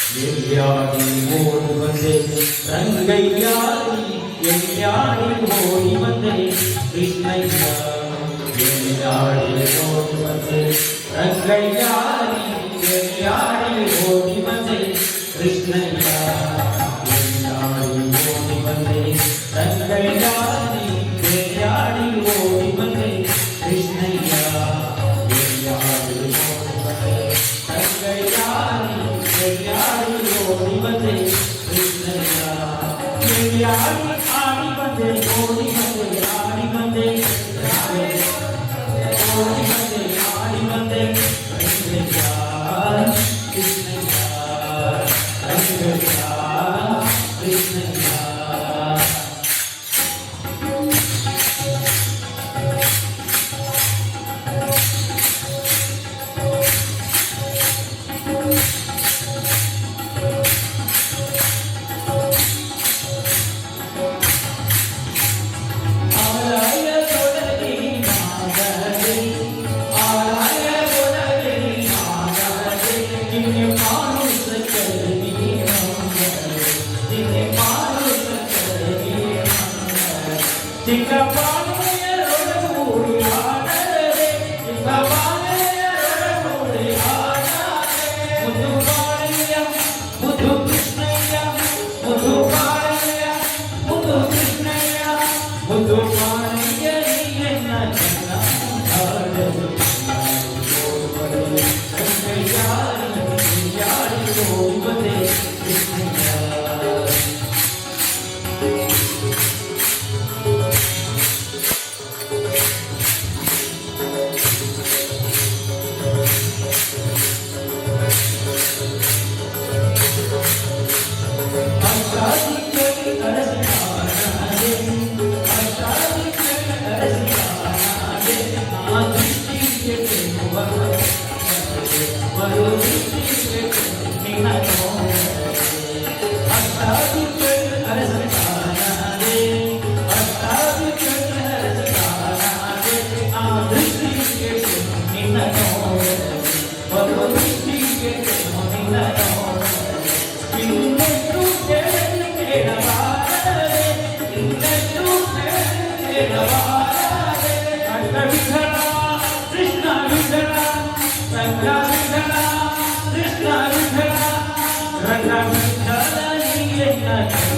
எல்யாடி ஓடி வந்தே ரங்கையாடி எல்யாடி ஓடி வந்தே கிருஷ்ணய்யா எல்யாடி ஓடி வந்தே ரங்கையாடி எல்யாடி ஓடி வந்தே கிருஷ்ணய்யா எல்யாடி ஓடி வந்தே ரங்கையாடி எல்யாடி ஓடி வந்தே கிருஷ்ணய்யா எல்யாடி ஓடி வந்தே ரங்கையாடி எல்யாடி ஓடி வந்தே கிருஷ்ணய்யா எல்யாடி ஆடி வந்தே ஓடி வந்தே ஆடி வந்தே ஓடி வந்தே ஆடி வந்தே கிருஷ்ணய்யா கிருஷ்ணய்யா கிருஷ்ணய்யா கிருஷ்ணய்யா Krishna